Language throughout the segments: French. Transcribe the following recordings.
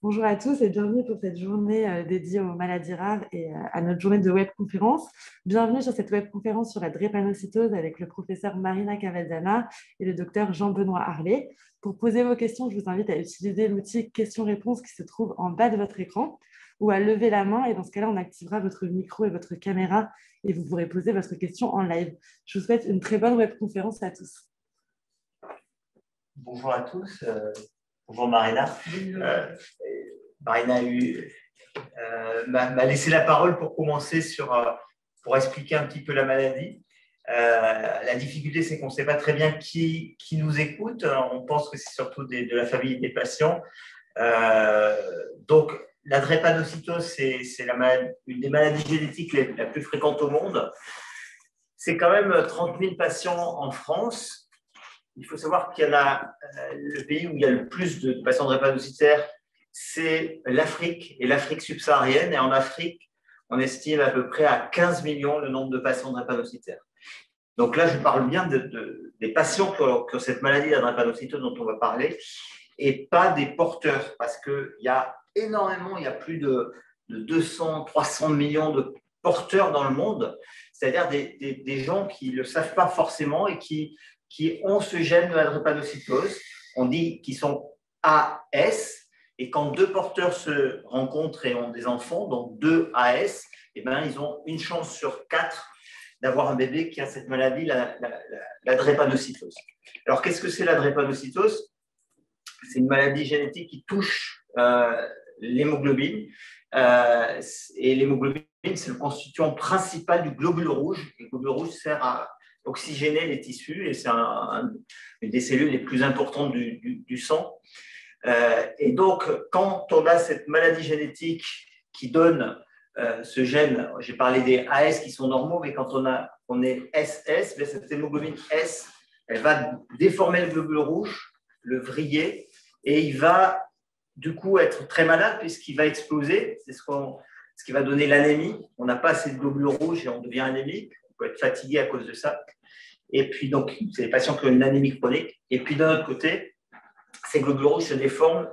Bonjour à tous et bienvenue pour cette journée dédiée aux maladies rares et à notre journée de webconférence. Bienvenue sur cette webconférence sur la drépanocytose avec le professeur Marina Cavaldana et le docteur Jean-Benoît Harlet. Pour poser vos questions, je vous invite à utiliser l'outil questions-réponses qui se trouve en bas de votre écran ou à lever la main et dans ce cas-là, on activera votre micro et votre caméra et vous pourrez poser votre question en live. Je vous souhaite une très bonne webconférence à tous. Bonjour à tous, bonjour Marina. Marina m'a laissé la parole pour commencer pour expliquer un petit peu la maladie. La difficulté, c'est qu'on ne sait pas très bien qui nous écoute. On pense que c'est surtout de la famille des patients. Donc, la drépanocytose, c'est une des maladies génétiques la plus fréquente au monde. C'est quand même 30 000 patients en France. Il faut savoir qu'il y en a, le pays où il y a le plus de patients drépanocytaires, c'est l'Afrique et l'Afrique subsaharienne. Et en Afrique, on estime à peu près à 15 millions le nombre de patients drépanocytaires. Donc là, je parle bien des patients qui ont cette maladie, la drépanocytose dont on va parler, et pas des porteurs, parce qu'il y a énormément, il y a plus de 200, 300 millions de porteurs dans le monde, c'est-à-dire des gens qui ne le savent pas forcément et qui ont ce gène de la drépanocytose. On dit qu'ils sont AS, et quand deux porteurs se rencontrent et ont des enfants, donc deux AS, eh ben, ils ont une chance sur 4 d'avoir un bébé qui a cette maladie, la drépanocytose. Alors, qu'est-ce que c'est la drépanocytose? C'est une maladie génétique qui touche l'hémoglobine. Et l'hémoglobine, c'est le constituant principal du globule rouge. Le globule rouge sert à oxygéner les tissus et c'est une des cellules les plus importantes du sang. Et donc, quand on a cette maladie génétique qui donne ce gène, j'ai parlé des AS qui sont normaux, mais quand on est SS, cette hémoglobine S, elle va déformer le globule rouge, le vriller, et il va du coup être très malade puisqu'il va exploser. C'est ce qui va donner l'anémie. On n'a pas assez de globules rouges et on devient anémique. On peut être fatigué à cause de ça. Et puis, donc, c'est les patients qui ont une anémie chronique. Et puis, d'un autre côté, ces globules rouges se déforment,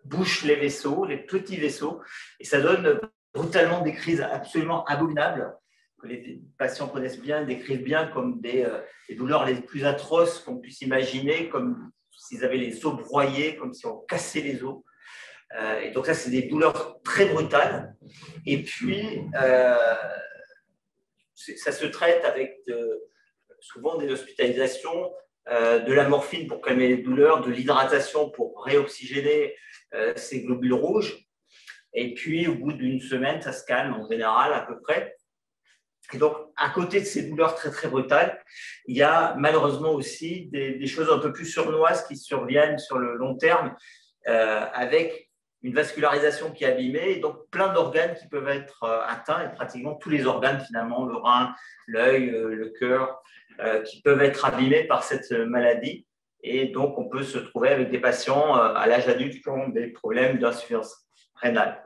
bouchent les vaisseaux, les petits vaisseaux, et ça donne brutalement des crises absolument abominables que les patients connaissent bien, décrivent bien comme des douleurs les plus atroces qu'on puisse imaginer, comme s'ils avaient les os broyés, comme si on cassait les os. Et donc ça, c'est des douleurs très brutales. Et puis, ça se traite avec souvent des hospitalisations, de la morphine pour calmer les douleurs, de l'hydratation pour réoxygéner ces globules rouges. Et puis, au bout d'une semaine, ça se calme en général à peu près. Et donc, à côté de ces douleurs très, très brutales, il y a malheureusement aussi des choses un peu plus sournoises qui surviennent sur le long terme avec une vascularisation qui est abîmée et donc plein d'organes qui peuvent être atteints et pratiquement tous les organes finalement, le rein, l'œil, le cœur, qui peuvent être abîmés par cette maladie. Et donc, on peut se trouver avec des patients à l'âge adulte qui ont des problèmes d'insuffisance rénale,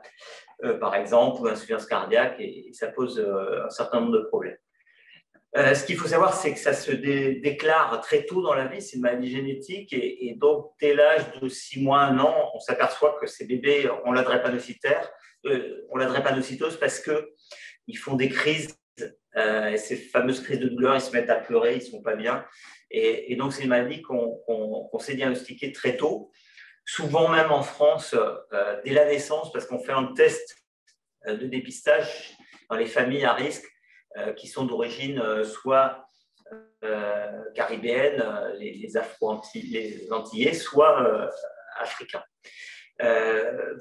par exemple, ou d'insuffisance cardiaque, et ça pose un certain nombre de problèmes. Ce qu'il faut savoir, c'est que ça se déclare très tôt dans la vie, c'est une maladie génétique, et donc dès l'âge de 6 mois, 1 an, on s'aperçoit que ces bébés ont la drépanocytose parce qu'ils font des crises, et ces fameuses crises de douleur, ils se mettent à pleurer, ils ne sont pas bien. Et donc, c'est une maladie qu'on s'est diagnostiquée très tôt, souvent même en France, dès la naissance, parce qu'on fait un test de dépistage dans les familles à risque, qui sont d'origine soit caribéenne, les Antillais, soit africains.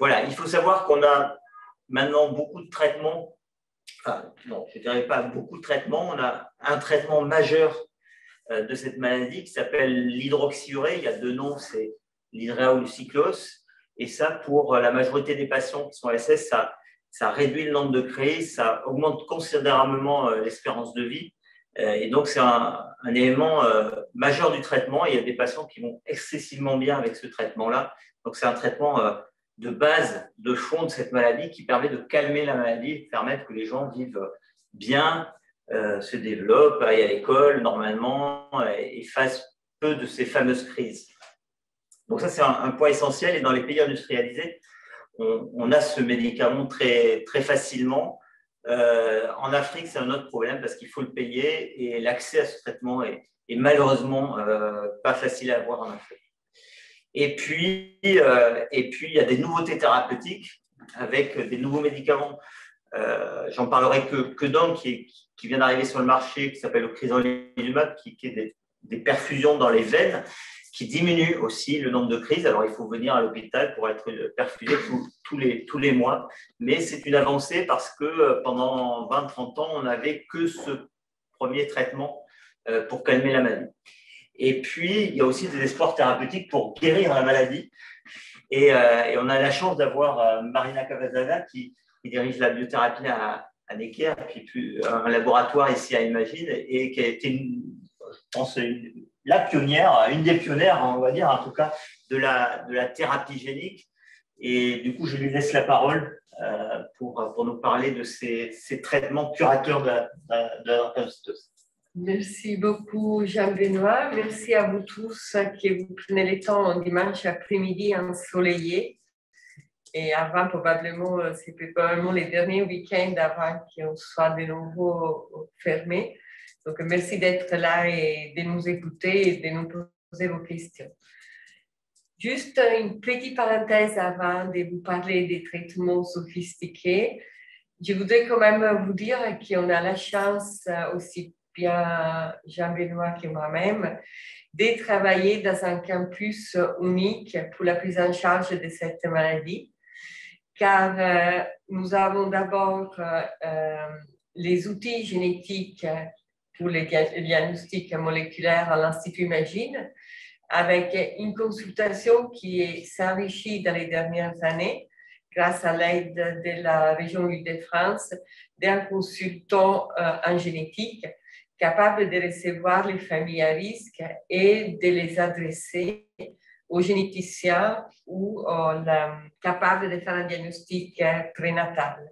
Voilà, il faut savoir qu'on a maintenant beaucoup de traitements, enfin non, je ne dirais pas beaucoup de traitements, on a un traitement majeur de cette maladie qui s'appelle l'hydroxyurée, il y a 2 noms, c'est l'hydrea ou le cyclos, et ça pour la majorité des patients qui sont SS, ça réduit le nombre de crises, ça augmente considérablement l'espérance de vie. Et donc, c'est un élément majeur du traitement. Et il y a des patients qui vont excessivement bien avec ce traitement-là. Donc, c'est un traitement de base, de fond de cette maladie qui permet de calmer la maladie et de permettre que les gens vivent bien, se développent, aillent à l'école normalement et fassent peu de ces fameuses crises. Donc, ça, c'est un point essentiel. Et dans les pays industrialisés, on a ce médicament très, très facilement. En Afrique, c'est un autre problème parce qu'il faut le payer et l'accès à ce traitement est malheureusement pas facile à avoir en Afrique. Et puis, il y a des nouveautés thérapeutiques avec des nouveaux médicaments. J'en parlerai que d'un qui vient d'arriver sur le marché, qui s'appelle le crizanlizumab, qui est des perfusions dans les veines, qui diminue aussi le nombre de crises. Alors, il faut venir à l'hôpital pour être perfusé tous les mois. Mais c'est une avancée parce que pendant 20-30 ans, on n'avait que ce premier traitement pour calmer la maladie. Et puis, il y a aussi des espoirs thérapeutiques pour guérir la maladie. Et on a la chance d'avoir Marina Cavazana qui dirige la biothérapie à Necker, puis un laboratoire ici à Imagine, et qui a été, je pense, la pionnière, une des pionnières, on va dire, en tout cas, de la thérapie génique. Et du coup, je lui laisse la parole pour nous parler de ces traitements curateurs de la drépanocytose. Merci beaucoup, Jean-Benoît. Merci à vous tous qui vous prenez le temps un dimanche après-midi ensoleillé. Et avant, probablement, c'est probablement les derniers week-ends avant qu'on soit de nouveau fermé. Donc, merci d'être là et de nous écouter et de nous poser vos questions. Juste une petite parenthèse avant de vous parler des traitements sophistiqués. Je voudrais quand même vous dire qu'on a la chance, aussi bien Jean-Benoît que moi-même, de travailler dans un campus unique pour la prise en charge de cette maladie, car nous avons d'abord les outils génétiques pour les diagnostics moléculaires à l'Institut Imagine, avec une consultation qui s'enrichit dans les dernières années grâce à l'aide de la région Île-de-France d'un consultant en génétique capable de recevoir les familles à risque et de les adresser aux généticiens ou capables de faire un diagnostic prénatal.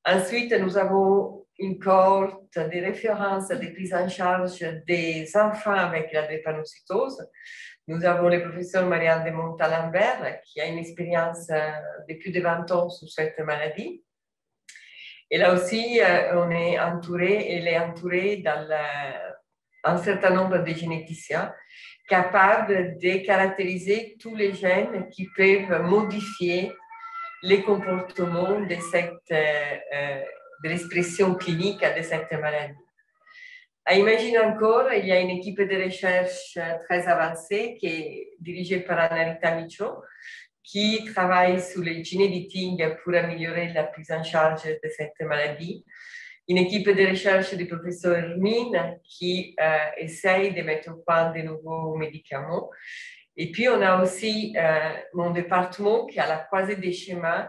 Ensuite, nous avons une cohorte de référence de prise en charge des enfants avec la drépanocytose. Nous avons le professeur Marianne de Montalembert qui a une expérience de plus de 20 ans sur cette maladie. Et là aussi, elle est entourée d'un certain nombre de généticiens capables de caractériser tous les gènes qui peuvent modifier les comportements de l'expression clinique de cette maladie. À Imagine encore, il y a une équipe de recherche très avancée qui est dirigée par Anarita Micho, qui travaille sur le gene editing pour améliorer la prise en charge de cette maladie. Une équipe de recherche du professeur Hermine qui essaye de mettre au point de nouveaux médicaments. Et puis, on a aussi mon département qui a la croisée des chemins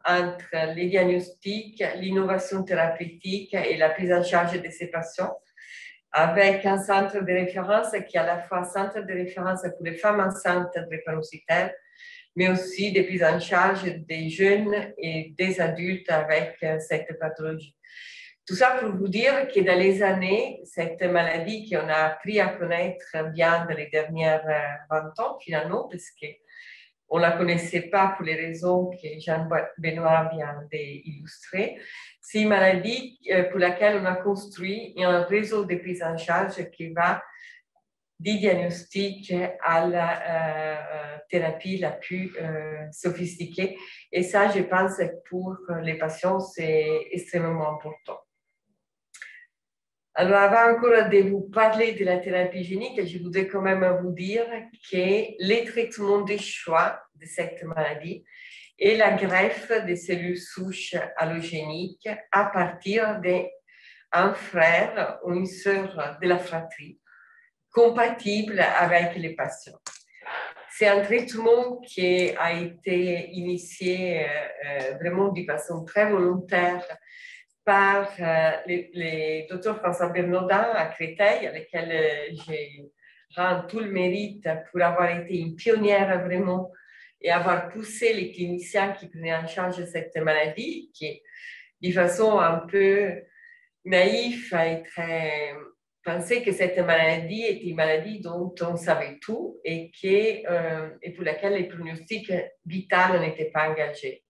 entre les diagnostics, l'innovation thérapeutique et la prise en charge de ces patients, avec un centre de référence qui est à la fois centre de référence pour les femmes enceintes drépanocytaires, mais aussi des prises en charge des jeunes et des adultes avec cette pathologie. Tout ça pour vous dire que dans les années, cette maladie qu'on a appris à connaître bien dans les dernières 20 ans finalement, parce qu'on ne la connaissait pas pour les raisons que Jean-Benoît vient d'illustrer, c'est une maladie pour laquelle on a construit un réseau de prise en charge qui va du diagnostic à la thérapie la plus sophistiquée. Et ça, je pense que pour les patients, c'est extrêmement important. Alors, avant encore de vous parler de la thérapie génique, je voudrais quand même vous dire que les traitements de choix de cette maladie est la greffe des cellules souches allogéniques à partir d'un frère ou une sœur de la fratrie compatible avec les patients. C'est un traitement qui a été initié vraiment de façon très volontaire par les docteurs François Bernaudin à Créteil, avec lequel je rends tout le mérite pour avoir été une pionnière vraiment et avoir poussé les cliniciens qui prenaient en charge cette maladie, qui de façon un peu naïve et très pensait que cette maladie était une maladie dont on savait tout et pour laquelle les pronostics vitaux n'étaient pas engagés.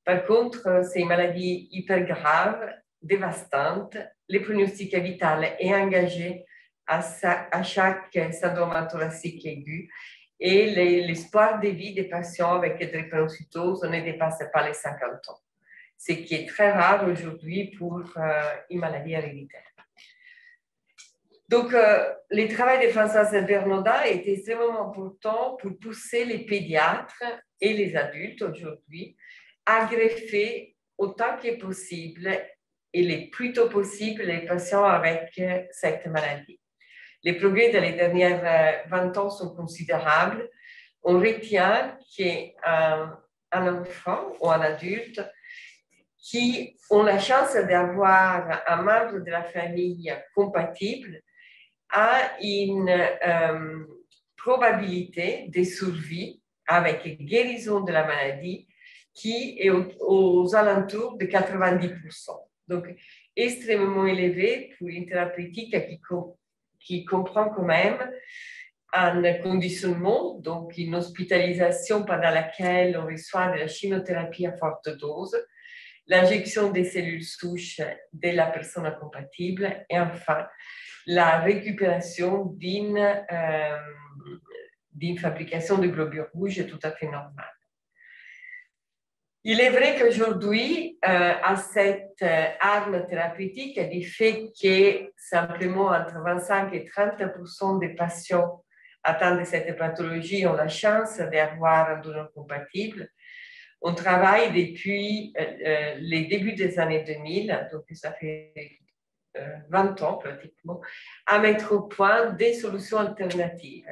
Par contre, c'est une maladie hyper grave, dévastante. Les pronostics vitaux est engagé à chaque syndrome thoracique aigu et l'espoir de vie des patients avec drépanocytose ne dépasse pas les 50 ans, ce qui est très rare aujourd'hui pour une maladie héréditaire. Donc, le travail de Françoise Bernoda est extrêmement important pour pousser les pédiatres et les adultes aujourd'hui à greffer autant que possible et le plus tôt possible les patients avec cette maladie. Les progrès dans les dernières 20 ans sont considérables. On retient qu'un enfant ou un adulte qui ont la chance d'avoir un membre de la famille compatible a une probabilité de survie avec guérison de la maladie qui est aux alentours de 90%. Donc, extrêmement élevé pour une thérapeutique qui comprend quand même un conditionnement, donc une hospitalisation pendant laquelle on reçoit de la chimiothérapie à forte dose, l'injection des cellules souches de la personne incompatible et enfin la récupération d'une fabrication de globules rouges tout à fait normale. Il est vrai qu'aujourd'hui, à cette arme thérapeutique, du fait que simplement entre 25 et 30% des patients atteints de cette pathologie ont la chance d'avoir un donneur compatible, on travaille depuis les débuts des années 2000, donc ça fait 20 ans pratiquement, à mettre au point des solutions alternatives.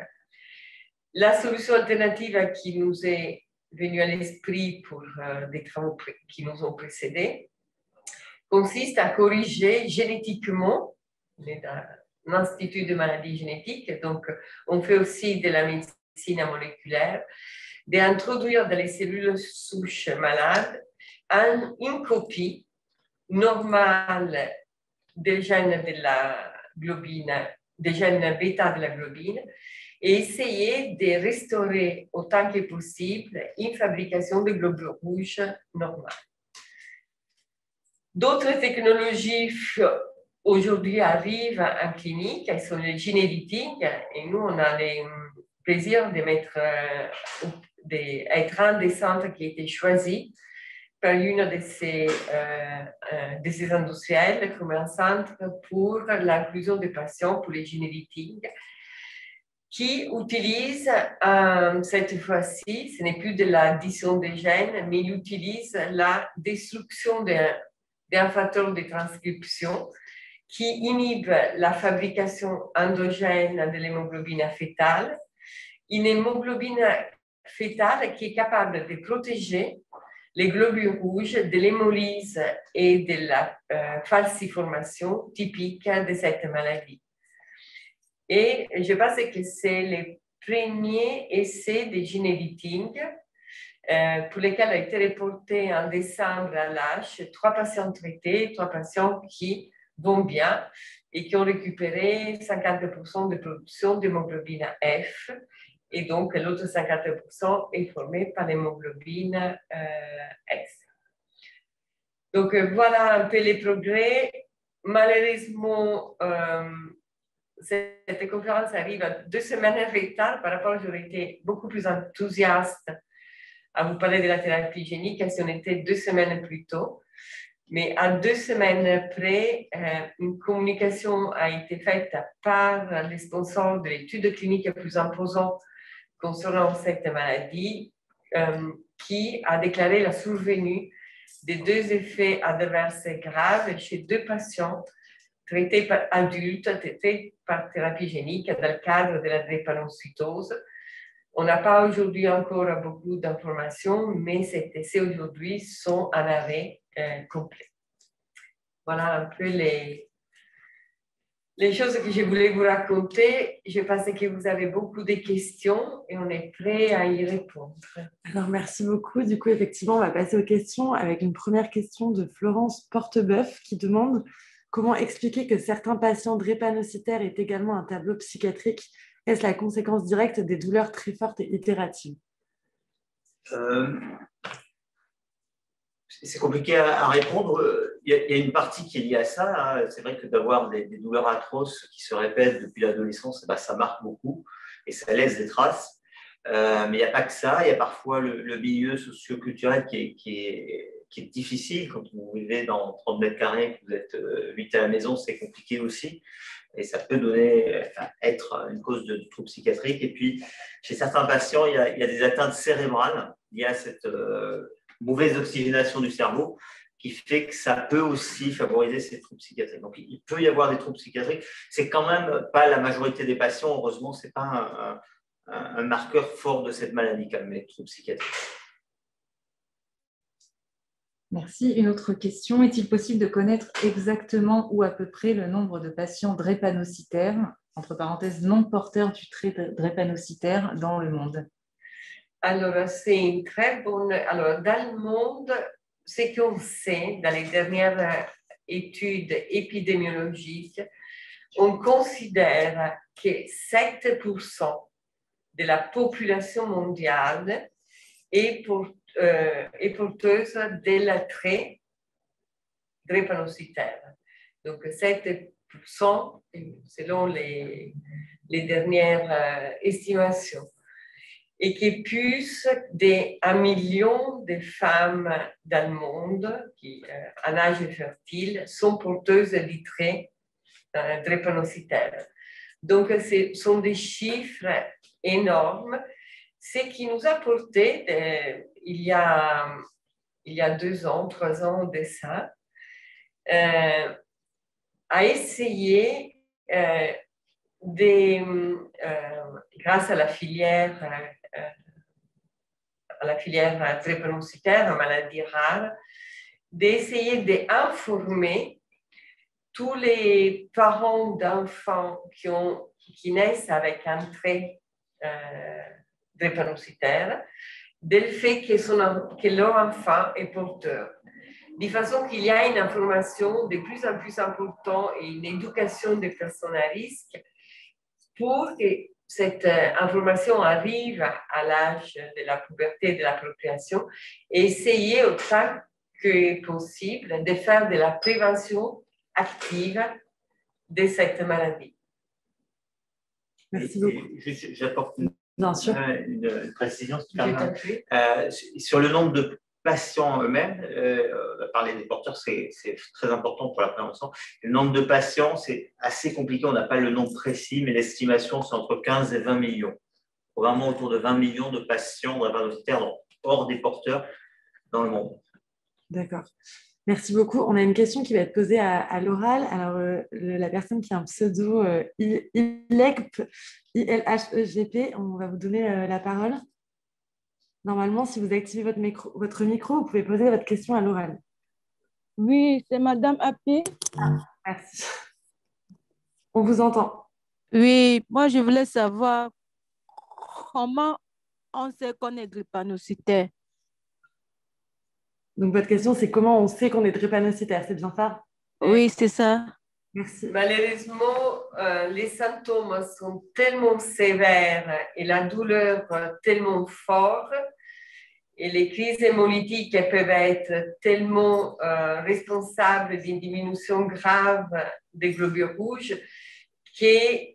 La solution alternative qui nous est venue à l'esprit pour des travaux qui nous ont précédés consiste à corriger génétiquement, on est dans l'Institut de maladies génétiques, donc on fait aussi de la médecine moléculaire, d'introduire dans les cellules souches malades une copie normale des gènes de la globine, des gènes bêta de la globine, et essayer de restaurer autant que possible une fabrication de globules rouges normale. D'autres technologies aujourd'hui arrivent en clinique, elles sont les gene editing, et nous on a le plaisir d'être un des centres qui a été choisi par une de ces industriels comme un centre pour l'inclusion des patients pour les gene editing, qui utilise cette fois-ci, ce n'est plus de l'addition des gènes, mais il utilise la destruction d'un facteur de transcription qui inhibe la fabrication endogène de l'hémoglobine fétale, une hémoglobine fétale qui est capable de protéger les globules rouges de l'hémolyse et de la falciformation typique de cette maladie. Et je pense que c'est le premier essai de gene editing pour lesquels a été reporté en décembre à l'âge 3 patients traités, 3 patients qui vont bien et qui ont récupéré 50% de production d'hémoglobine F. Et donc, l'autre 50% est formé par l'hémoglobine S. Donc, voilà un peu les progrès. Malheureusement, cette conférence arrive à 2 semaines en retard par rapport à j'aurais été beaucoup plus enthousiaste à vous parler de la thérapie génique si on était 2 semaines plus tôt. Mais à 2 semaines près, une communication a été faite par les sponsors de l'étude clinique la plus imposante concernant cette maladie, qui a déclaré la survenue de 2 effets adverses graves chez 2 patients traités par adultes, traités par thérapie génique dans le cadre de la drépanocytose. On n'a pas aujourd'hui encore beaucoup d'informations, mais ces essais aujourd'hui sont en arrêt complet. Voilà un peu les choses que je voulais vous raconter. Je pense que vous avez beaucoup de questions et on est prêt à y répondre. Alors, merci beaucoup. Du coup, effectivement, on va passer aux questions avec une première question de Florence Porteboeuf qui demande Comment expliquer que certains patients drépanocytaires aient également un tableau psychiatrique? Est-ce la conséquence directe des douleurs très fortes et itératives? C'est compliqué à répondre. Il y a une partie qui est liée à ça, hein. C'est vrai que d'avoir des douleurs atroces qui se répètent depuis l'adolescence, bah, ça marque beaucoup et ça laisse des traces. Mais il n'y a pas que ça. Il y a parfois le milieu socio-culturel qui est difficile. Quand vous vivez dans 30 mètres carrés, que vous êtes 8 à la maison, c'est compliqué aussi. Et ça peut être une cause de troubles psychiatriques. Et puis, chez certains patients, il y a des atteintes cérébrales liées à cette mauvaise oxygénation du cerveau qui fait que ça peut aussi favoriser ces troubles psychiatriques. Donc, il peut y avoir des troubles psychiatriques. C'est quand même pas la majorité des patients. Heureusement, c'est pas un marqueur fort de cette maladie, quand même, les troubles psychiatriques. Merci. Une autre question. Est-il possible de connaître exactement ou à peu près le nombre de patients drépanocytaires, entre parenthèses non porteurs du trait drépanocytaire, dans le monde? Alors, c'est une très bonne. Alors, dans le monde, ce qu'on sait dans les dernières études épidémiologiques, on considère que 7% de la population mondiale est porteuse de la trait drépanocytaire. Donc, 7% selon les dernières estimations. Et que plus d'1 million de femmes dans le monde qui, en âge fertile, sont porteuses du trait drépanocytaire. Donc, ce sont des chiffres énormes. Ce qui nous a porté, il y a 2 ans, 3 ans de ça, à essayer grâce à la filière drépanocytaire, maladie rare, d'essayer d'informer tous les parents d'enfants qui naissent avec un trait drépanocytaire, du fait que leur enfant est porteur. De façon qu'il y a une information de plus en plus importante et une éducation des personnes à risque pour que cette information arrive à l'âge de la puberté et de la procréation et essayer autant que possible de faire de la prévention active de cette maladie. Merci beaucoup. J'apporte une précision, si tu permets. Sur le nombre de patients eux-mêmes, on va parler des porteurs, c'est très important pour la prévention. Le nombre de patients, c'est assez compliqué, on n'a pas le nombre précis, mais l'estimation, c'est entre 15 et 20 millions. Vraiment autour de 20 millions de patients drépanocytaires hors des porteurs dans le monde. D'accord. Merci beaucoup. On a une question qui va être posée à l'oral. Alors, la personne qui a un pseudo ILHEGP, on va vous donner la parole. Normalement, si vous activez votre micro, vous pouvez poser votre question à l'oral. Oui, c'est Madame Appé. Merci. On vous entend. Oui, moi, je voulais savoir comment on sait qu'on est drépanocytaire. Donc, votre question, c'est comment on sait qu'on est drépanocytaire, c'est bien ça? Oui, c'est ça. Merci. Malheureusement, les symptômes sont tellement sévères et la douleur tellement forte et les crises hémolytiques peuvent être tellement responsables d'une diminution grave des globules rouges que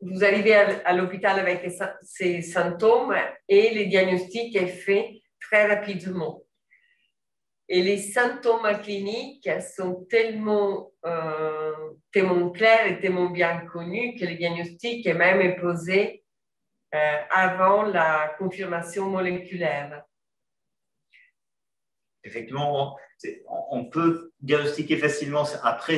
vous arrivez à l'hôpital avec ces symptômes et le diagnostic est fait très rapidement. Et les symptômes cliniques sont tellement clairs et tellement bien connus que le diagnostic est même posé avant la confirmation moléculaire. Effectivement, on peut diagnostiquer facilement après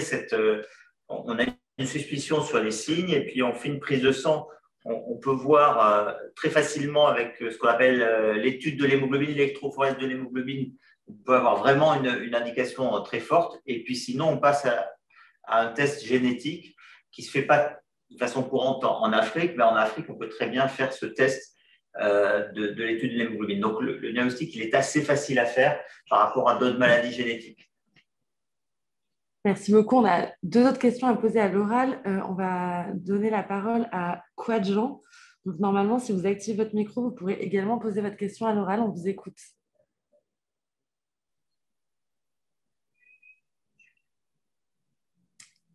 on a une suspicion sur les signes et puis on fait une prise de sang. On peut voir très facilement avec ce qu'on appelle l'étude de l'hémoglobine, l'électrophorèse de l'hémoglobine. On peut avoir vraiment une indication très forte. Et puis sinon, on passe à un test génétique qui ne se fait pas de façon courante en Afrique. Mais en Afrique, on peut très bien faire ce test de l'étude de l'hémoglobine. Donc, le diagnostic, il est assez facile à faire par rapport à d'autres maladies génétiques. Merci beaucoup. On a deux autres questions à poser à l'oral. On va donner la parole à Quadjan. Donc, normalement, si vous activez votre micro, vous pourrez également poser votre question à l'oral. On vous écoute.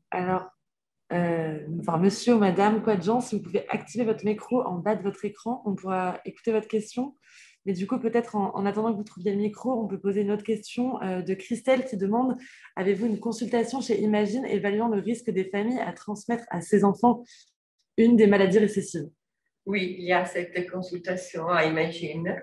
Alors, monsieur ou madame Quadjan, si vous pouvez activer votre micro en bas de votre écran, on pourra écouter votre question. Mais du coup, peut-être en attendant que vous trouviez le micro, on peut poser une autre question de Christelle qui demande: avez-vous une consultation chez Imagine évaluant le risque des familles à transmettre à ses enfants une des maladies récessives? Oui, il y a cette consultation à Imagine.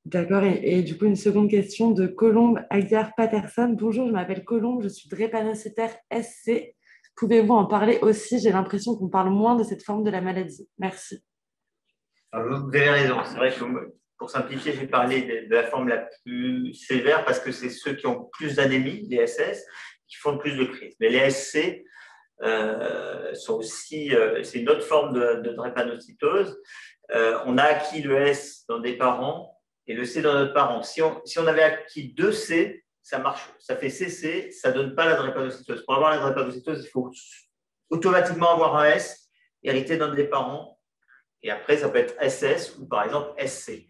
D'accord. Et du coup, une seconde question de Colombe Aguiar Patterson. Bonjour, je m'appelle Colombe, je suis drépanocytaire SC. Pouvez-vous en parler aussi? J'ai l'impression qu'on parle moins de cette forme de la maladie. Merci. Alors, vous avez raison. C'est vrai que pour simplifier, j'ai parlé de la forme la plus sévère parce que c'est ceux qui ont plus d'anémie, les SS, qui font le plus de crises. Mais les SC sont aussi, c'est une autre forme de drépanocytose. On a acquis le S dans des parents et le C dans notre parent. Si on avait acquis deux C, ça marche, ça fait CC, ça ne donne pas la drépanocytose. Pour avoir la drépanocytose, il faut automatiquement avoir un S hérité d'un des parents. Et après, ça peut être SS ou par exemple SC.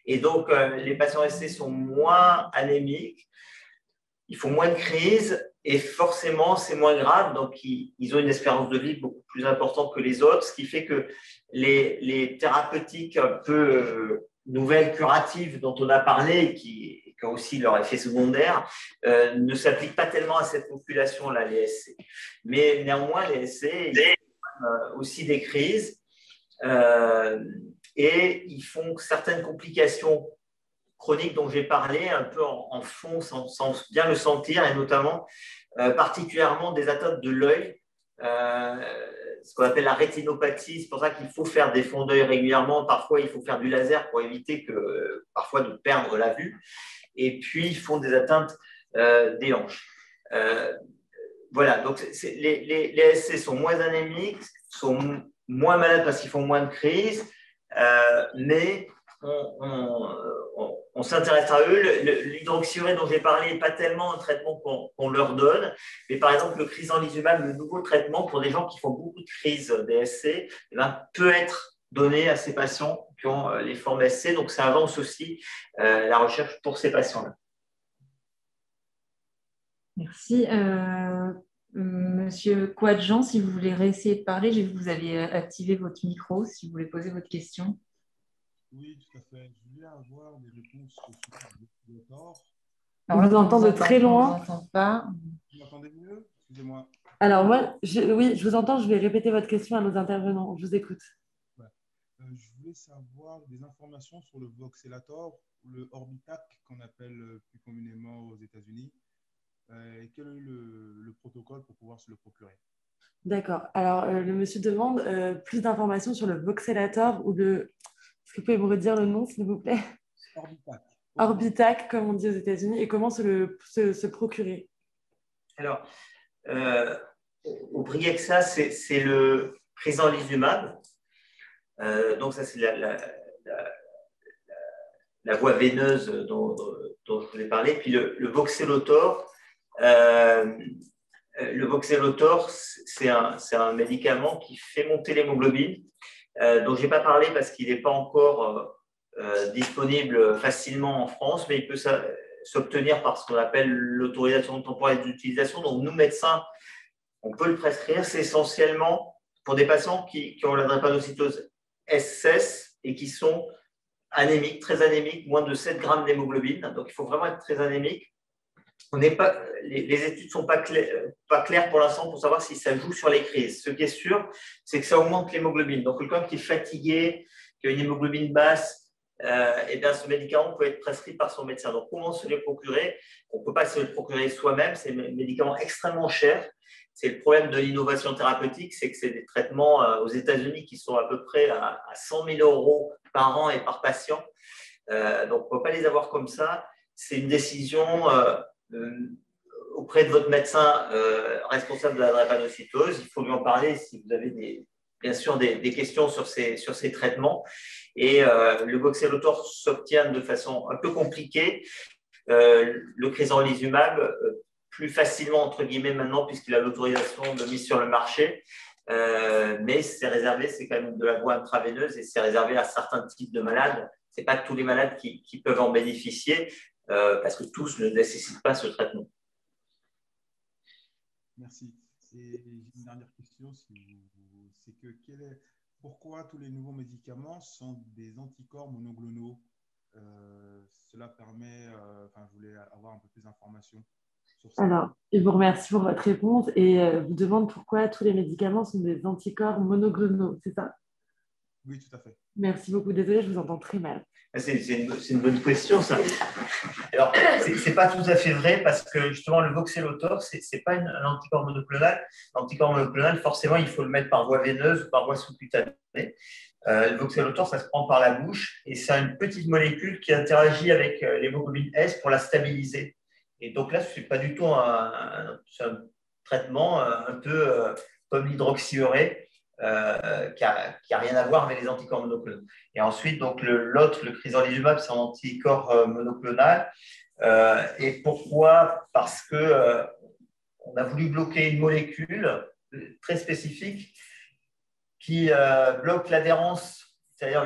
Et donc, les patients SC sont moins anémiques, ils font moins de crises et forcément, c'est moins grave. Donc, ils ont une espérance de vie beaucoup plus importante que les autres, ce qui fait que les thérapeutiques un peu nouvelles, curatives dont on a parlé, qui ont aussi leur effet secondaire, ne s'appliquent pas tellement à cette population-là, les SC. Mais néanmoins, les SC, ils font aussi des crises. Et ils font certaines complications chroniques dont j'ai parlé un peu en fond sans bien le sentir, et notamment particulièrement des atteintes de l'œil, ce qu'on appelle la rétinopathie. C'est pour ça qu'il faut faire des fonds d'œil régulièrement. Parfois, il faut faire du laser pour éviter parfois de perdre la vue. Et puis, ils font des atteintes des hanches. Voilà, donc les SC sont moins anémiques, sont moins malades parce qu'ils font moins de crises, mais on s'intéresse à eux. L'hydroxyurée dont j'ai parlé n'est pas tellement un traitement qu'on leur donne, mais par exemple le crizanlizumab, le nouveau traitement pour des gens qui font beaucoup de crises DSC, peut être donné à ces patients qui ont les formes SC, donc ça avance aussi la recherche pour ces patients-là. Merci. Monsieur Quadjan, si vous voulez réessayer de parler, j'ai vu que vous aviez activé votre micro, si vous voulez poser votre question. Oui, tout à fait. Je voulais avoir des réponses sur le corps. On vous entend de très loin. On ne vous entend pas. Vous m'entendez mieux? Excusez-moi. Alors moi, oui, je vous entends. Je vais répéter votre question à nos intervenants. Je vous écoute. Ouais. Je voulais savoir des informations sur le Voxelotor ou le Orbitac qu'on appelle plus communément aux États-Unis. Et quel est le protocole pour pouvoir se le procurer? D'accord. Alors, le monsieur demande plus d'informations sur le Voxelotor ou le... Est-ce que vous pouvez me redire le nom, s'il vous plaît? Orbitac. Orbitac, comme on dit aux États-Unis. Et comment se procurer? Alors, au Briaxa, c'est le crizanlizumab. Donc, ça, c'est la voie veineuse dont je vous ai parlé. Puis le Voxelotor, c'est un médicament qui fait monter l'hémoglobine, dont je n'ai pas parlé parce qu'il n'est pas encore disponible facilement en France, mais il peut s'obtenir par ce qu'on appelle l'autorisation temporaire d'utilisation. Donc, nous, médecins, on peut le prescrire. C'est essentiellement pour des patients qui ont la drépanocytose SS et qui sont anémiques, très anémiques, moins de 7 grammes d'hémoglobine. Donc, il faut vraiment être très anémique. Les études ne sont pas claires pour l'instant pour savoir si ça joue sur les crises. Ce qui est sûr, c'est que ça augmente l'hémoglobine. Donc, quelqu'un qui est fatigué, qui a une hémoglobine basse, bien, ce médicament peut être prescrit par son médecin. Donc, comment se les procurer? On ne peut pas se le procurer soi-même. C'est un médicament extrêmement cher. C'est le problème de l'innovation thérapeutique, c'est que c'est des traitements aux États-Unis qui sont à peu près à 100 000 € par an et par patient. Donc, on ne peut pas les avoir comme ça. C'est une décision auprès de votre médecin responsable de la drépanocytose. Il faut lui en parler si vous avez bien sûr des questions sur ces traitements. Et le Voxelotor s'obtient de façon un peu compliquée le crizanlizumab plus facilement, entre guillemets, maintenant, puisqu'il a l'autorisation de mise sur le marché. Mais c'est réservé, c'est quand même de la voie intraveineuse et c'est réservé à certains types de malades. Ce n'est pas tous les malades qui peuvent en bénéficier parce que tous ne nécessitent pas ce traitement. Merci. Et une dernière question, c'est que pourquoi tous les nouveaux médicaments sont des anticorps monoclonaux? Cela permet, je voulais avoir un peu plus d'informations sur ça. Alors, je vous remercie pour votre réponse et vous demande pourquoi tous les médicaments sont des anticorps monoclonaux, c'est ça? Oui, tout à fait. Merci beaucoup. Désolée, je vous entends très mal. C'est une bonne question, ça. Alors, ce n'est pas tout à fait vrai parce que justement, le voxelotor, ce n'est pas un anticorps monoclonal. L'anticorps monoclonal, forcément, il faut le mettre par voie veineuse ou par voie sous-cutanée. Le voxelotor, ça se prend par la bouche et c'est une petite molécule qui interagit avec l'hémoglobine S pour la stabiliser. Et donc là, ce n'est pas du tout un traitement un peu comme l'hydroxyurée. Qui a rien à voir avec les anticorps monoclonaux. Et ensuite, donc l'autre, le crizanlizumab, c'est un anticorps monoclonal. Et pourquoi? Parce que on a voulu bloquer une molécule très spécifique qui bloque l'adhérence, c'est-à-dire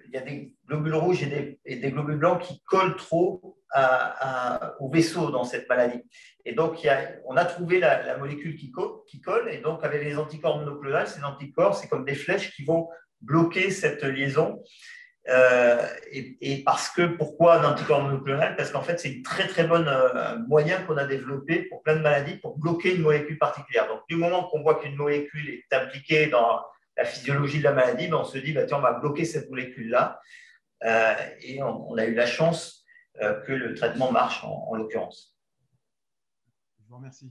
il y a des globules rouges et des globules blancs qui collent trop au vaisseau dans cette maladie. Et donc, on a trouvé la molécule qui colle, et donc avec les anticorps monoclonales, ces anticorps, c'est comme des flèches qui vont bloquer cette liaison. Et pourquoi un anticorps monoclonal? Parce qu'en fait, c'est une très très bonne moyen qu'on a développé pour plein de maladies pour bloquer une molécule particulière. Donc, du moment qu'on voit qu'une molécule est impliquée dans la physiologie de la maladie, on se dit, tiens, on va bloquer cette molécule-là. Et on a eu la chance que le traitement marche en l'occurrence. Je vous remercie.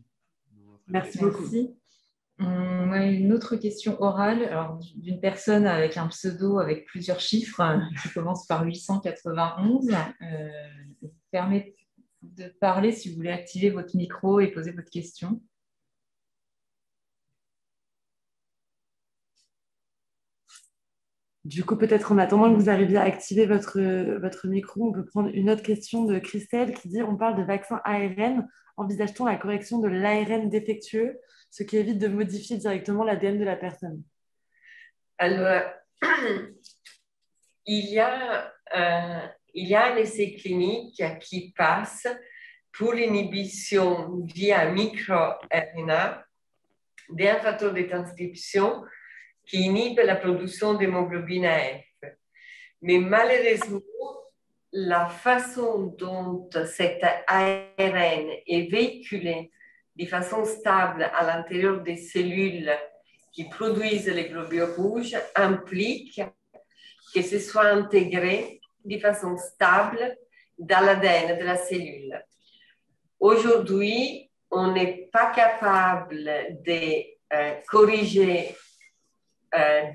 Merci beaucoup. Merci. On a une autre question orale d'une personne avec un pseudo avec plusieurs chiffres qui commence par 891. Je vous permets de parler si vous voulez activer votre micro et poser votre question. Du coup, peut-être en attendant que vous arriviez à activer votre micro, on peut prendre une autre question de Christelle qui dit: on parle de vaccin ARN, envisage-t-on la correction de l'ARN défectueux, ce qui évite de modifier directement l'ADN de la personne? Alors, il y a un essai clinique qui passe pour l'inhibition via microRNA d'un facteur de transcription qui inhibe la production d'hémoglobine AF. Mais malheureusement, la façon dont cet ARN est véhiculé de façon stable à l'intérieur des cellules qui produisent les globules rouges implique que ce soit intégré de façon stable dans l'ADN de la cellule. Aujourd'hui, on n'est pas capable de corriger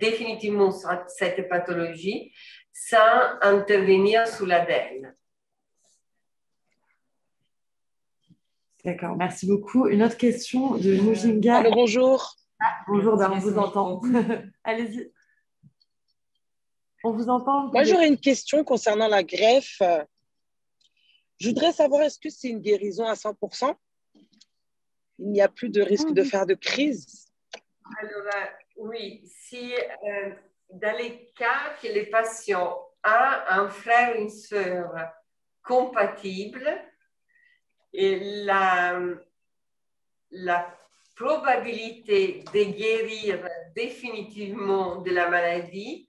définitivement cette pathologie sans intervenir sur l'ADN. D'accord, merci beaucoup. Une autre question de Mujinga. Allô, bonjour. Bonjour, on vous entend. Allez-y. On vous entend. Moi, j'aurais une question concernant la greffe. Je voudrais savoir, est-ce que c'est une guérison à 100%? Il n'y a plus de risque de faire de crise? Alors, oui, si dans les cas que les patients ont un frère ou une sœur compatible, et la probabilité de guérir définitivement de la maladie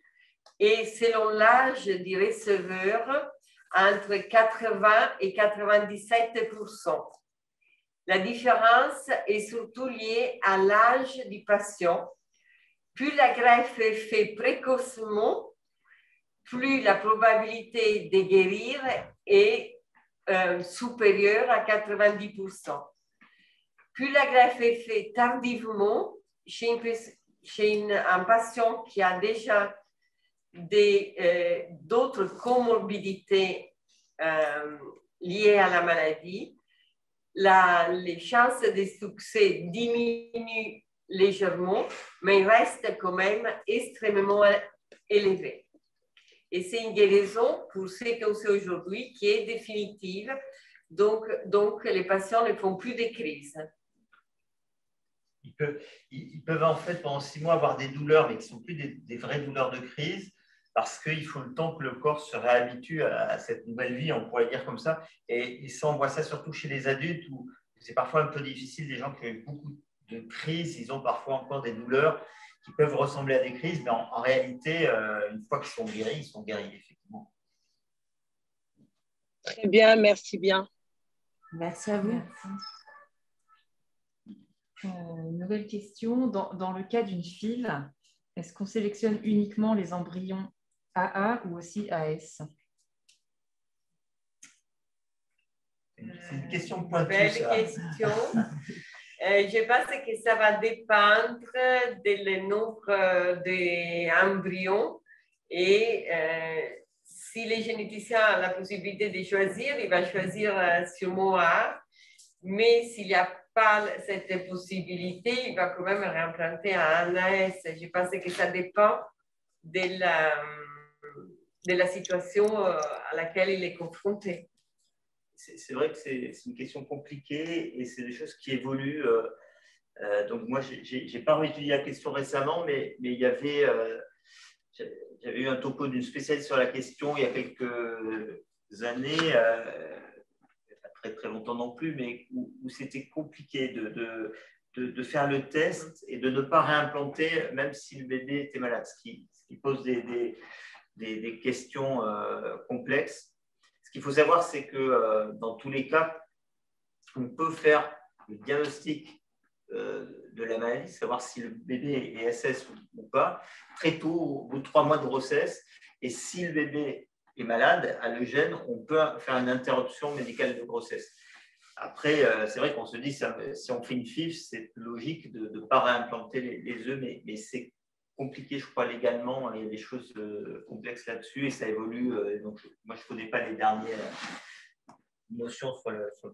est, selon l'âge du receveur, entre 80 et 97%. La différence est surtout liée à l'âge du patient. Plus la greffe est faite précocement, plus la probabilité de guérir est supérieure à 90%. Plus la greffe est faite tardivement, chez un patient qui a déjà d'autres comorbidités liées à la maladie, les chances de succès diminuent légèrement, mais restent quand même extrêmement élevées. Et c'est une guérison, pour ce qu'on sait aujourd'hui, qui est définitive Donc, les patients ne font plus des crises. Ils peuvent en fait pendant 6 mois avoir des douleurs, mais qui ne sont plus des vraies douleurs de crise, parce qu'il faut le temps que le corps se réhabitue à cette nouvelle vie, on pourrait dire comme ça. Et ça, on voit ça surtout chez les adultes, où c'est parfois un peu difficile. Des gens qui ont eu beaucoup de crises, ils ont parfois encore des douleurs qui peuvent ressembler à des crises, mais en réalité, une fois qu'ils sont guéris, ils sont guéris, effectivement. Très bien, merci bien. Merci à vous. Merci. Nouvelle question. Dans le cas d'une FIV, est-ce qu'on sélectionne uniquement les embryons AA ou aussi AS? C'est une question pointue. Belle question. Je pense que ça va dépendre du nombre d'embryons et si le généticien a la possibilité de choisir, il va choisir sûrement A, mais s'il n'y a pas cette possibilité, il va quand même réimplanter un AS. Je pense que ça dépend de la situation à laquelle il est confronté. C'est vrai que c'est une question compliquée et c'est des choses qui évoluent. Donc moi, je n'ai pas réétudié la question récemment, mais il y avait, j'avais eu un topo d'une spécialiste sur la question il y a quelques années, pas très très longtemps non plus, mais où c'était compliqué de faire le test et de ne pas réimplanter même si le bébé était malade, ce qui pose des questions complexes. Ce qu'il faut savoir, c'est que dans tous les cas, on peut faire le diagnostic de la maladie, savoir si le bébé est SS ou pas, très tôt, au bout de 3 mois de grossesse. Et si le bébé est malade, à le gène, on peut faire une interruption médicale de grossesse. Après, c'est vrai qu'on se dit, si on fait une FIV, c'est logique de ne pas réimplanter les œufs, mais c'est compliqué, je crois, légalement. Il y a des choses complexes là-dessus et ça évolue. Donc, moi, je ne connais pas les dernières notions sur le sujet.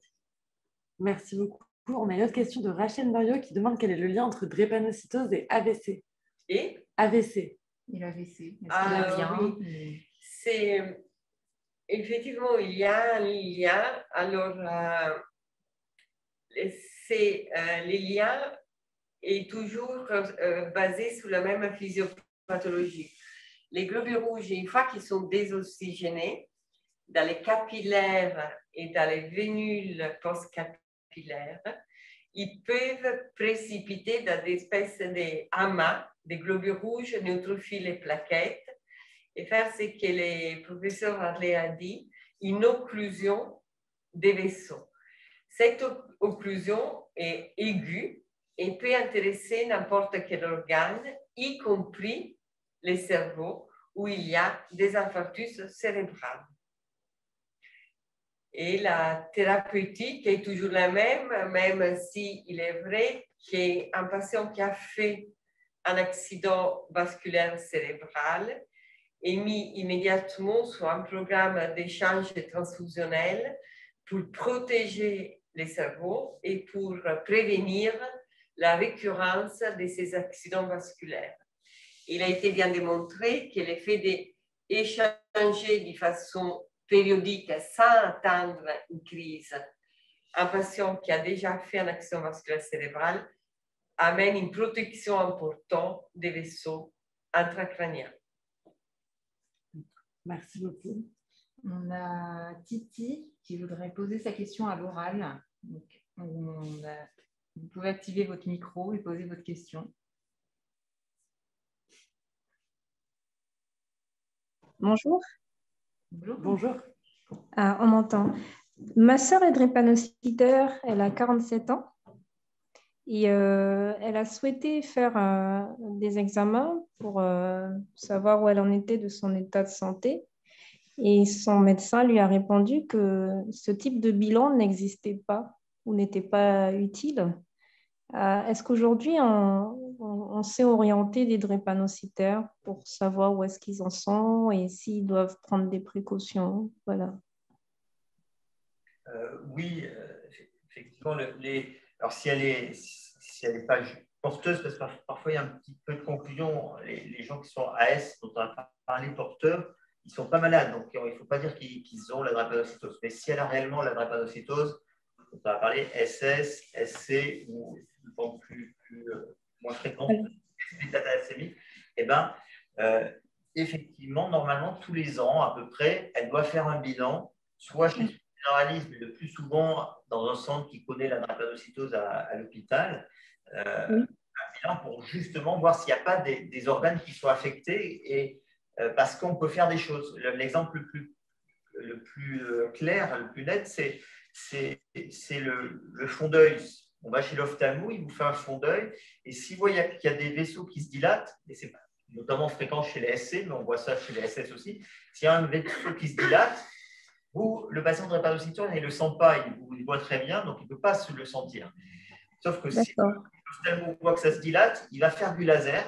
Merci beaucoup. On a une autre question de Rachel Mario qui demande quel est le lien entre drépanocytose et AVC. Et AVC. Et l'AVC, est-ce qu'il y a bien oui. Effectivement, il y a un lien. Alors, les liens est toujours basé sur la même physiopathologie. Les globules rouges, une fois qu'ils sont désoxygénés, dans les capillaires et dans les vénules post-capillaires, ils peuvent précipiter dans des espèces d'amas, des globules rouges, neutrophiles et plaquettes, et faire ce que le professeur Harley a dit, une occlusion des vaisseaux. Cette occlusion est aiguë et peut intéresser n'importe quel organe, y compris le cerveau, où il y a des infarctus cérébraux. Et la thérapeutique est toujours la même si il est vrai qu'un patient qui a fait un accident vasculaire cérébral est mis immédiatement sur un programme d'échange transfusionnel pour protéger les cerveaux et pour prévenir la récurrence de ces accidents vasculaires. Il a été bien démontré que l'effet d'échanger de façon périodique sans attendre une crise un patient qui a déjà fait un accident vasculaire cérébral amène une protection importante des vaisseaux intracrâniens. Merci beaucoup. On a Titi qui voudrait poser sa question à l'oral. Vous pouvez activer votre micro et poser votre question. Bonjour. Bonjour. Bonjour. Ah, on m'entend. Ma sœur est drépanocytaire, elle a 47 ans et elle a souhaité faire des examens pour savoir où elle en était de son état de santé. Et son médecin lui a répondu que ce type de bilan n'existait pas ou n'était pas utile. Est-ce qu'aujourd'hui, on sait orienter des drépanocytaires pour savoir où est-ce qu'ils en sont et s'ils doivent prendre des précautions? Voilà. Oui, effectivement. Alors, si elle est pas porteuse, parce que parfois il y a un petit peu de confusion, les gens qui sont AS, dont on a parlé porteurs, ils ne sont pas malades. Donc, il ne faut pas dire qu'ils ont la drépanocytose. Mais si elle a réellement la drépanocytose, on va parler SS, SC ou une forme moins fréquente, thalassémie, eh bien, effectivement, normalement, tous les ans, à peu près, elle doit faire un bilan, soit chez le généraliste, mais le plus souvent dans un centre qui connaît la drépanocytose à l'hôpital, un bilan pour justement voir s'il n'y a pas des organes qui sont affectés, et parce qu'on peut faire des choses. L'exemple le plus clair, le plus net, c'est le fond d'œil. On va chez l'ophtalmo, il vous fait un fond d'œil, et s'il voit qu'il y a des vaisseaux qui se dilatent, et c'est notamment fréquent chez les SC, mais on voit ça chez les SS aussi, s'il y a un vaisseau qui se dilate, le patient de drépanocytose, il ne le sent pas, il voit très bien, donc il ne peut pas se le sentir. Sauf que si l'ophtalmo voit que ça se dilate, il va faire du laser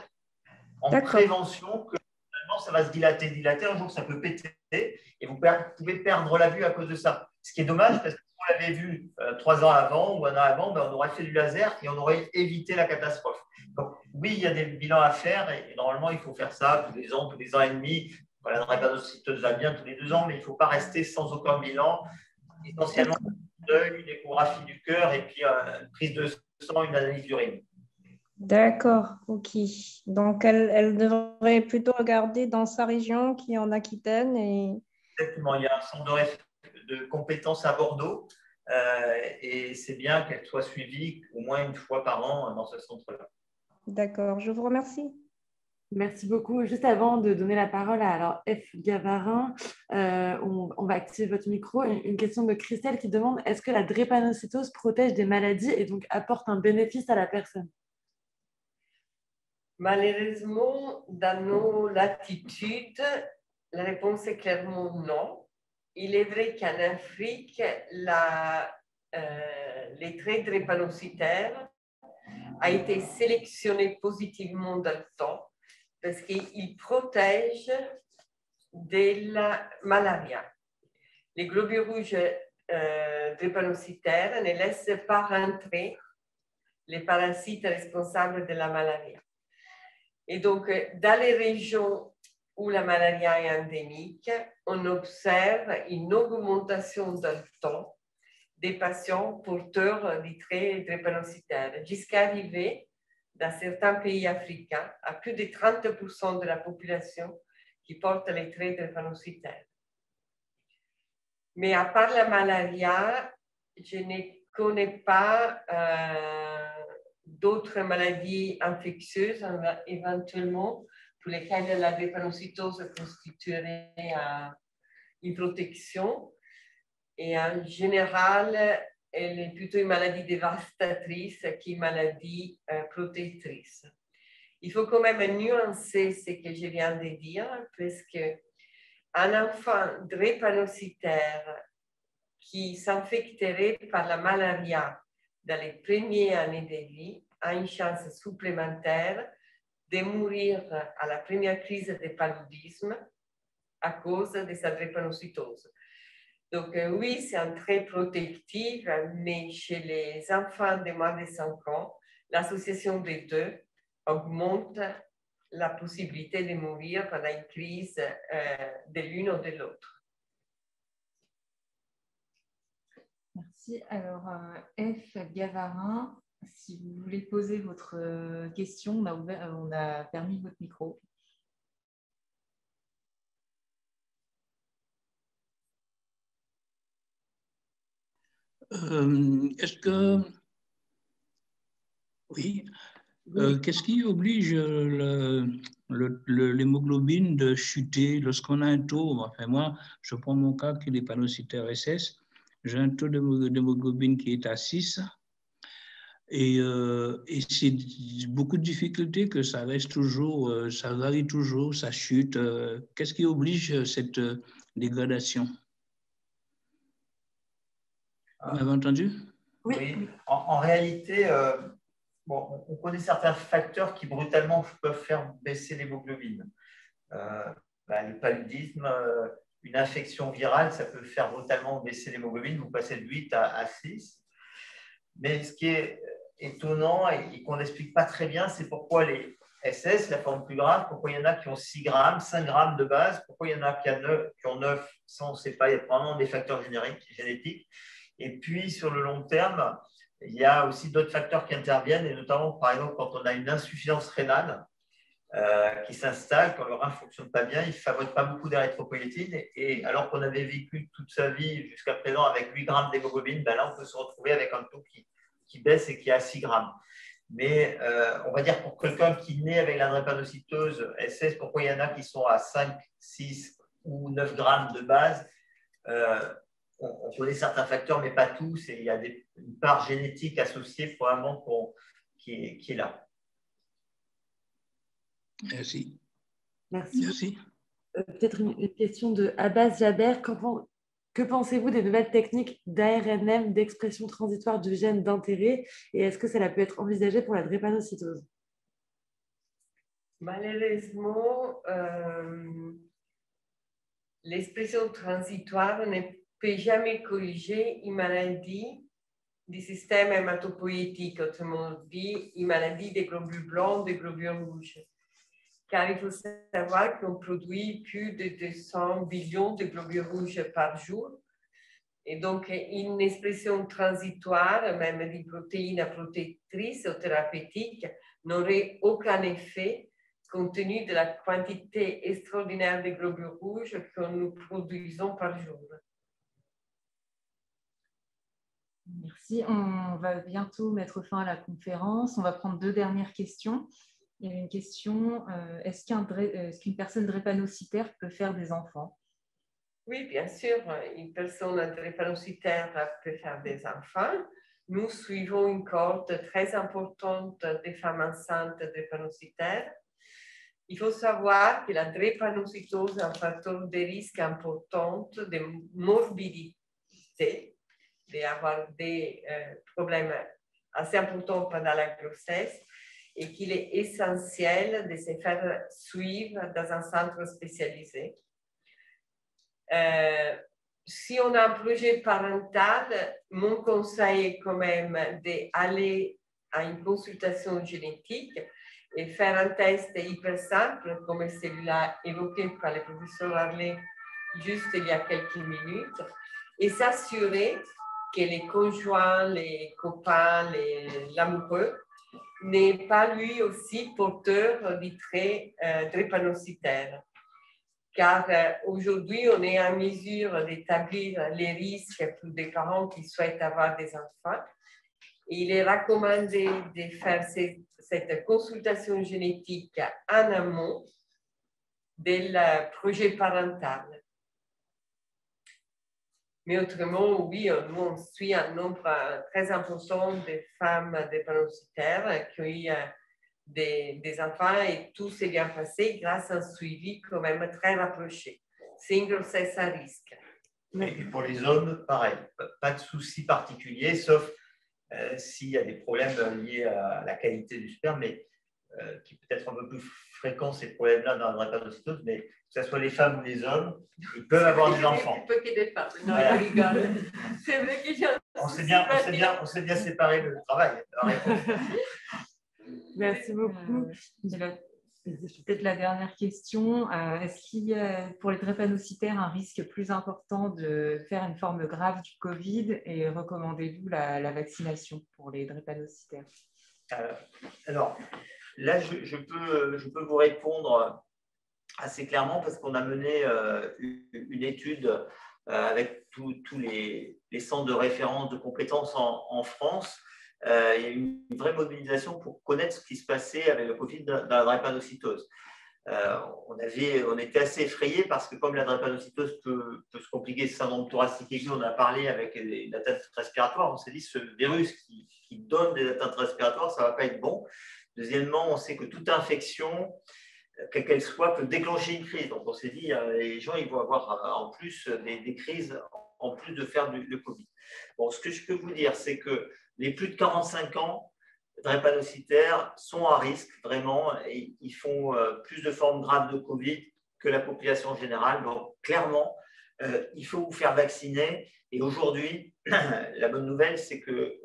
en prévention que finalement ça va se dilater, un jour ça peut péter, et vous pouvez perdre la vue à cause de ça. Ce qui est dommage, parce que si on l'avait vu 3 ans avant ou 1 an avant, on aurait fait du laser et on aurait évité la catastrophe. Donc, oui, il y a des bilans à faire, et normalement, il faut faire ça tous les ans et demi. Voilà, la drépanocytose va bien tous les 2 ans, mais il ne faut pas rester sans aucun bilan. Essentiellement, une échographie du cœur et puis une prise de sang, une analyse d'urine. D'accord, ok. Donc, elle devrait plutôt regarder dans sa région qui est en Aquitaine. Exactement, il y a un centre de compétences à Bordeaux, et c'est bien qu'elle soit suivie au moins 1 fois par an dans ce centre-là. D'accord, je vous remercie. Merci beaucoup. Juste avant de donner la parole à F. Gavarin, on va activer votre micro. Une question de Christelle qui demande: est-ce que la drépanocytose protège des maladies et donc apporte un bénéfice à la personne? Malheureusement, dans nos latitudes, la réponse est clairement non. Il est vrai qu'en Afrique, les traits drépanocytaires a été sélectionné positivement dans le temps parce qu'il protège de la malaria. Les globules rouges drépanocytaires ne laissent pas rentrer les parasites responsables de la malaria. Et donc, dans les régions où la malaria est endémique, on observe une augmentation dans le temps des patients porteurs des traits drépanocytaires, jusqu'à arriver, dans certains pays africains, à plus de 30% de la population qui porte les traits drépanocytaires. Mais à part la malaria, je ne connais pas d'autres maladies infectieuses, éventuellement, pour lesquelles la drépanocytose constituerait une protection. Et en général, elle est plutôt une maladie dévastatrice qu'une maladie protectrice. Il faut quand même nuancer ce que je viens de dire, parce qu'un enfant drépanocytaire qui s'infecterait par la malaria dans les premières années de vie a une chance supplémentaire de mourir à la première crise de paludisme à cause de sa drépanocytose. Donc oui, c'est un trait protectif, mais chez les enfants de moins de 5 ans, l'association des deux augmente la possibilité de mourir pendant une crise de l'une ou de l'autre. Merci. Alors, F. Gavarin, si vous voulez poser votre question, on a permis votre micro. Est-ce que... Oui. Qu'est-ce qui oblige l'hémoglobine de chuter lorsqu'on a un taux? Enfin, moi, je prends mon cas qui est drépanocytaire SS. J'ai un taux d'hémoglobine qui est à 6. Et c'est beaucoup de difficultés que ça reste toujours, ça varie toujours, ça chute. Qu'est-ce qui oblige cette dégradation? Vous m'avez entendu? Oui. En réalité, on connaît certains facteurs qui brutalement peuvent faire baisser l'hémoglobine. Le paludisme, une infection virale, ça peut faire brutalement baisser l'hémoglobine. Vous passez de 8 à 6. Mais ce qui est étonnant et qu'on n'explique pas très bien, c'est pourquoi SS, la forme plus grave, pourquoi il y en a qui ont 6 grammes, 5 grammes de base, pourquoi il y en a qui ont 9, ça on ne sait pas, il y a probablement des facteurs génétiques. Et puis sur le long terme, il y a aussi d'autres facteurs qui interviennent, et notamment par exemple quand on a une insuffisance rénale qui s'installe, quand le rein ne fonctionne pas bien, il ne fabrique pas beaucoup d'érythropoïétine, et alors qu'on avait vécu toute sa vie jusqu'à présent avec 8 grammes d'hémoglobine, ben là on peut se retrouver avec un taux qui baisse et qui est à 6 grammes. Mais on va dire pour quelqu'un qui naît avec la drépanocytose SS, pourquoi il y en a qui sont à 5, 6 ou 9 grammes de base, on connaît certains facteurs, mais pas tous, et il y a une part génétique associée probablement qui est là. Merci. Merci. Peut-être une question de Abbas Jaber. Que pensez-vous des nouvelles techniques d'ARNM, d'expression transitoire du gène d'intérêt, et est-ce que cela peut être envisagé pour la drépanocytose? Malheureusement, l'expression transitoire ne peut jamais corriger une maladie du système hématopoïétique, autrement dit, une maladie des globules blancs, des globules rouges. Car il faut savoir qu'on produit plus de 200 billions de globules rouges par jour. Et donc, une expression transitoire, même d'une protéine protectrice ou thérapeutique, n'aurait aucun effet compte tenu de la quantité extraordinaire de globules rouges que nous produisons par jour. Merci. On va bientôt mettre fin à la conférence. On va prendre 2 dernières questions. Il y a une question, est-ce qu'une personne drépanocytaire peut faire des enfants? Oui, bien sûr, une personne drépanocytaire peut faire des enfants. Nous suivons une cohorte très importante des femmes enceintes drépanocytaires. Il faut savoir que la drépanocytose est un facteur de risque important de morbidité, d'avoir des problèmes assez importants pendant la grossesse, et qu'il est essentiel de se faire suivre dans un centre spécialisé. Si on a un projet parental, mon conseil est quand même d'aller à une consultation génétique et faire un test hyper simple, comme celui-là évoqué par le professeur Harley juste il y a quelques minutes, et s'assurer que les conjoints, les copains, l'amoureux n'est pas lui aussi porteur du trait drépanocytaire. Car aujourd'hui, on est en mesure d'établir les risques pour des parents qui souhaitent avoir des enfants. Et il est recommandé de faire cette consultation génétique en amont du projet parental. Mais autrement, oui, nous, on suit un nombre très important de femmes drépanocytaires qui ont eu des enfants, et tout s'est bien passé grâce à un suivi quand même très rapproché. C'est une grossesse à risque. Et pour les hommes, pareil, pas de souci particulier, sauf s'il y a des problèmes liés à la qualité du sperme, mais qui peut être un peu plus fréquent, ces problèmes-là dans la drépanocytose, mais que ce soit les femmes ou les hommes, ils peuvent avoir des enfants. Il peut qu'il y ait des femmes. Non, voilà. Je rigole. C'est vrai que on s'est bien séparé le travail. Merci beaucoup. Peut-être la dernière question. Est-ce qu'il y a pour les drépanocytaires un risque plus important de faire une forme grave du Covid, et recommandez-vous la vaccination pour les drépanocytaires? Alors, là, je peux vous répondre assez clairement parce qu'on a mené une étude avec tous les centres de référence de compétences en France. Il y a eu une vraie mobilisation pour connaître ce qui se passait avec le Covid dans la drépanocytose. On était assez effrayés parce que comme la drépanocytose peut se compliquer, ce syndrome thoracique aigu, on a parlé avec une atteinte respiratoire, on s'est dit ce virus qui donne des atteintes respiratoires, ça ne va pas être bon. Deuxièmement, on sait que toute infection, quelle qu'elle soit, peut déclencher une crise. Donc on s'est dit, les gens ils vont avoir en plus des crises, en plus de faire le Covid. Bon, ce que je peux vous dire, c'est que les plus de 45 ans drépanocytaires sont à risque, vraiment, et ils font plus de formes graves de Covid que la population générale. Donc, clairement, il faut vous faire vacciner. Et aujourd'hui, la bonne nouvelle, c'est que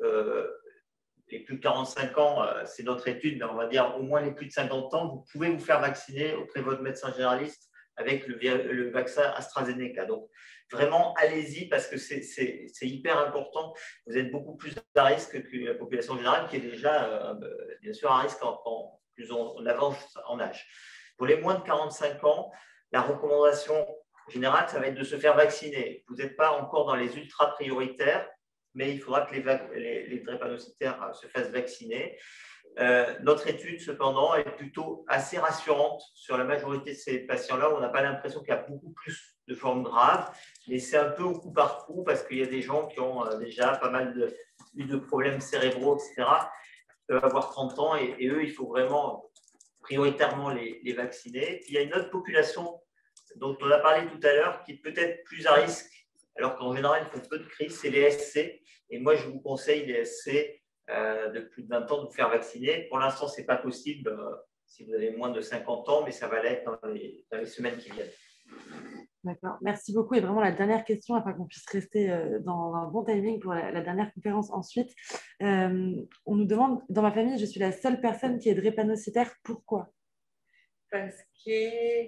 les plus de 45 ans, c'est notre étude, mais on va dire au moins les plus de 50 ans, vous pouvez vous faire vacciner auprès de votre médecin généraliste avec le vaccin AstraZeneca. Donc, vraiment, allez-y parce que c'est hyper important. Vous êtes beaucoup plus à risque que la population générale qui est déjà, bien sûr, à risque plus on avance en âge. Pour les moins de 45 ans, la recommandation générale, ça va être de se faire vacciner. Vous n'êêtes pas encore dans les ultra prioritaires, mais il faudra que les drépanocytaires se fassent vacciner. Notre étude, cependant, est plutôt assez rassurante sur la majorité de ces patients-là. On n'a pas l'impression qu'il y a beaucoup plus de formes graves, mais c'est un peu au coup par coup parce qu'il y a des gens qui ont déjà pas mal de problèmes cérébraux, etc., qui peuvent avoir 30 ans et eux, il faut vraiment prioritairement les vacciner. Puis, il y a une autre population dont on a parlé tout à l'heure qui est peut-être plus à risque, alors qu'en général, il faut peu de crises, c'est les SC. Et moi, je vous conseille les SC de plus de 20 ans de vous faire vacciner. Pour l'instant, ce n'est pas possible si vous avez moins de 50 ans, mais ça va l'être dans les semaines qui viennent. D'accord, merci beaucoup. Et vraiment la dernière question, afin qu'on puisse rester dans un bon timing pour la dernière conférence ensuite. On nous demande, dans ma famille, je suis la seule personne qui est drépanocytaire. Pourquoi? Parce que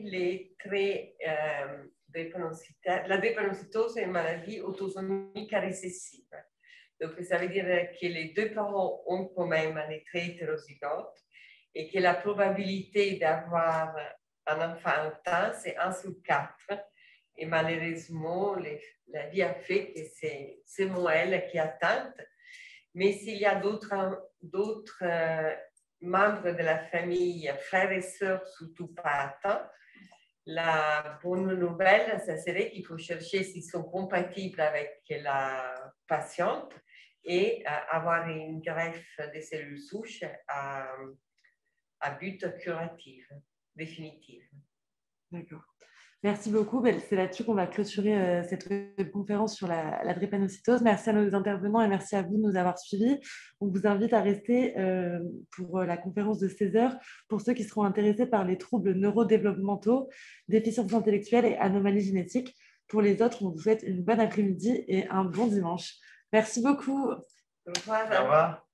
les traits drépanocytaires, la drépanocytose est une maladie autosomique récessive. Donc, ça veut dire que les deux parents ont quand même les traits hétérozygotes et que la probabilité d'avoir un enfant atteint, c'est 1 sur 4. Et malheureusement, la vie a fait que c'est moi elle qui est atteinte. Mais s'il y a d'autres membres de la famille, frères et sœurs, surtout pas atteints, la bonne nouvelle, ça serait qu'il faut chercher s'ils sont compatibles avec la patiente et avoir une greffe des cellules souches à but curatif, définitif. D'accord. Merci beaucoup. C'est là-dessus qu'on va clôturer cette conférence sur la drépanocytose. Merci à nos intervenants et merci à vous de nous avoir suivis. On vous invite à rester pour la conférence de 16 heures pour ceux qui seront intéressés par les troubles neurodéveloppementaux, déficiences intellectuelles et anomalies génétiques. Pour les autres, on vous souhaite une bonne après-midi et un bon dimanche. Merci beaucoup. Au revoir. Au revoir.